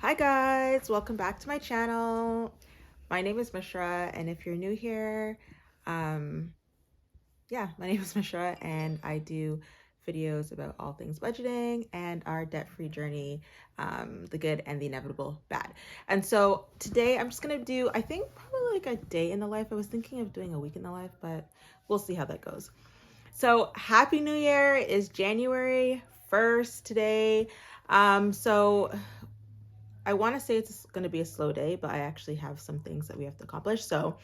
Hi guys, welcome back to my channel. My name is Mishra, and if you're new here, my name is Mishra and I do videos about all things budgeting and our debt-free journey, the good and the inevitable bad. And so today I'm just gonna do, I think probably like a day in the life. I was thinking of doing a week in the life, but we'll see how that goes. So Happy New Year. Is January 1st today. So I want to say it's going to be a slow day, but I actually have some things that we have to accomplish. So,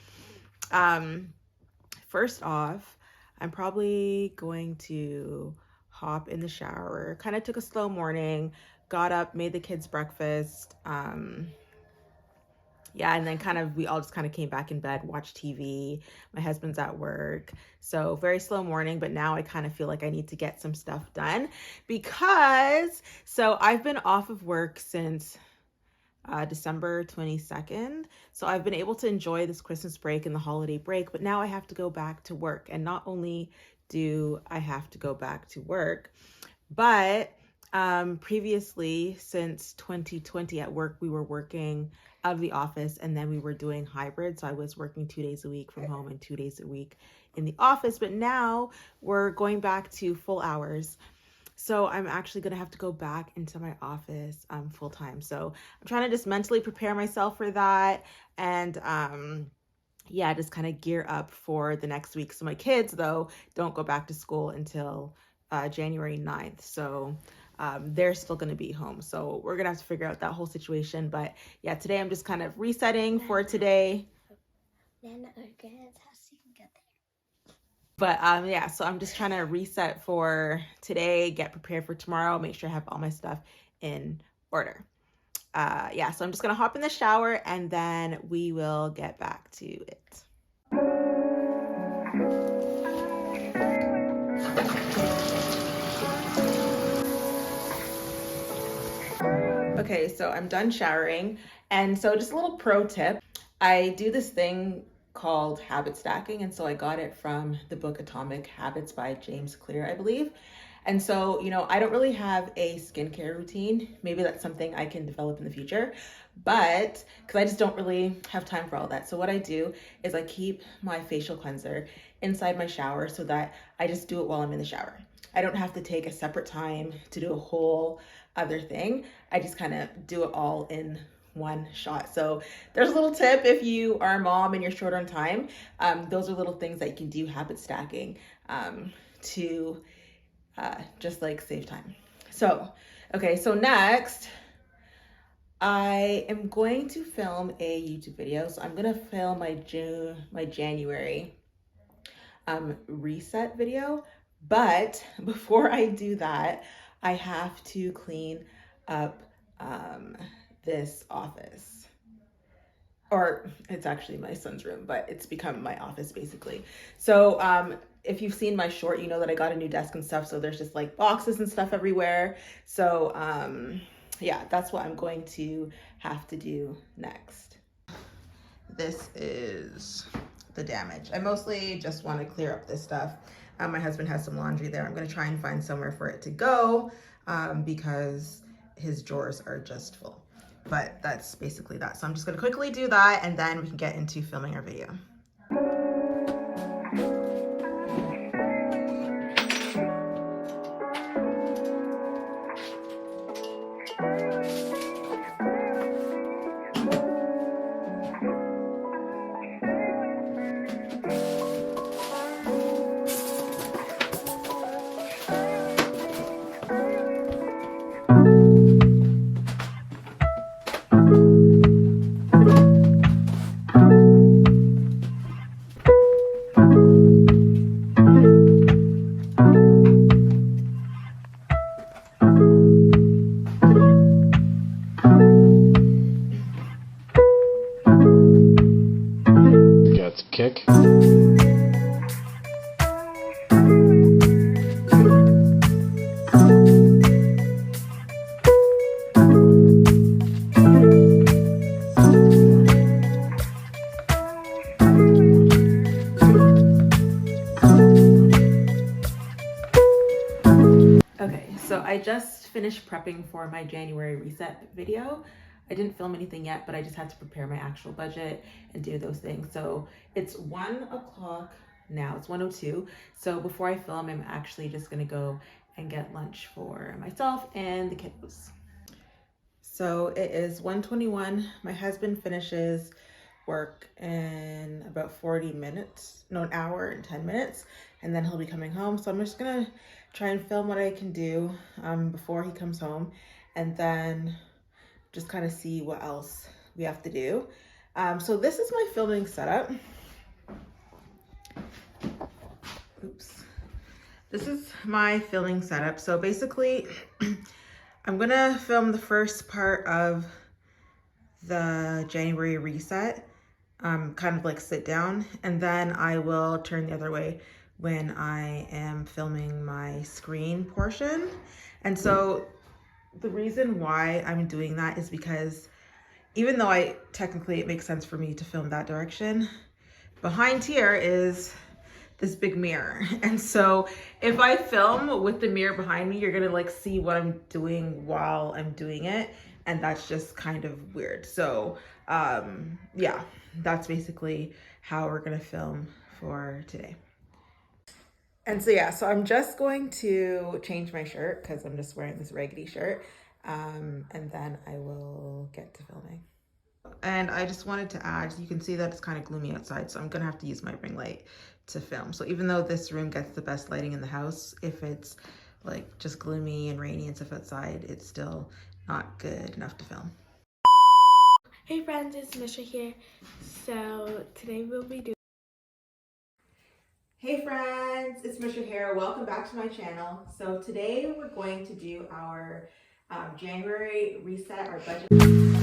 first off, I'm probably going to hop in the shower. Kind of took a slow morning, got up, made the kids breakfast. And then we all just kind of came back in bed, watched TV. My husband's at work. So very slow morning, but now I kind of feel like I need to get some stuff done because I've been off of work since December 22nd. So I've been able to enjoy this Christmas break and the holiday break, but now I have to go back to work. And not only do I have to go back to work, but previously since 2020 at work, we were working out of the office and then we were doing hybrid. So I was working 2 days a week from home and 2 days a week in the office, but now we're going back to full hours. So I'm actually going to have to go back into my office full time. So I'm trying to just mentally prepare myself for that and just kind of gear up for the next week. So my kids, though, don't go back to school until January 9th. So they're still going to be home. So we're going to have to figure out that whole situation. But yeah, today I'm just kind of resetting for today. But so I'm just trying to reset for today, get prepared for tomorrow, make sure I have all my stuff in order. So I'm just gonna hop in the shower and then we will get back to it. Okay, so I'm done showering. And so just a little pro tip, I do this thing called habit stacking. And so I got it from the book Atomic Habits by James Clear, I believe. And so, I don't really have a skincare routine. Maybe that's something I can develop in the future, but because I just don't really have time for all that. So what I do is I keep my facial cleanser inside my shower so that I just do it while I'm in the shower. I don't have to take a separate time to do a whole other thing. I just kind of do it all in one shot. So there's a little tip if you are a mom and you're short on time. Those are little things that you can do habit stacking to just like save time. So next I am going to film a YouTube video. So I'm going to film my January reset video. But before I do that, I have to clean up this office. Or it's actually my son's room, but it's become my office basically. So if you've seen my short, you know that I got a new desk and stuff. So there's just like boxes and stuff everywhere. So that's what I'm going to have to do next. This is the damage. I mostly just want to clear up this stuff. My husband has some laundry there. I'm going to try and find somewhere for it to go because his drawers are just full. But that's basically that. So I'm just going to quickly do that and then we can get into filming our video. Kick. Okay, so I just finished prepping for my January reset video. I didn't film anything yet, but I just had to prepare my actual budget and do those things. So it's 1 o'clock now, it's 1:02. So before I film, I'm actually just gonna go and get lunch for myself and the kiddos. So it is 1:21. My husband finishes work in about 40 minutes, no, an hour and 10 minutes, and then he'll be coming home. So I'm just gonna try and film what I can do before he comes home, and then just kind of see what else we have to do. So this is my filming setup. Oops. This is my filming setup. So basically, I'm gonna film the first part of the January reset, kind of like sit down, and then I will turn the other way when I am filming my screen portion. And so the reason why I'm doing that is because even though technically it makes sense for me to film that direction, behind here is this big mirror. And so if I film with the mirror behind me, you're gonna like see what I'm doing while I'm doing it. And that's just kind of weird. So yeah, that's basically how we're gonna film for today. And so yeah, so I'm just going to change my shirt because I'm just wearing this raggedy shirt. And then I will get to filming. And I just wanted to add, you can see that it's kind of gloomy outside, so I'm gonna have to use my ring light to film. So even though this room gets the best lighting in the house, if it's like just gloomy and rainy and stuff outside, it's still not good enough to film. Hey friends, it's Misha here. So today we'll be doing. Hey friends, it's Misha here. Welcome back to my channel. So today we're going to do our January reset, our budget.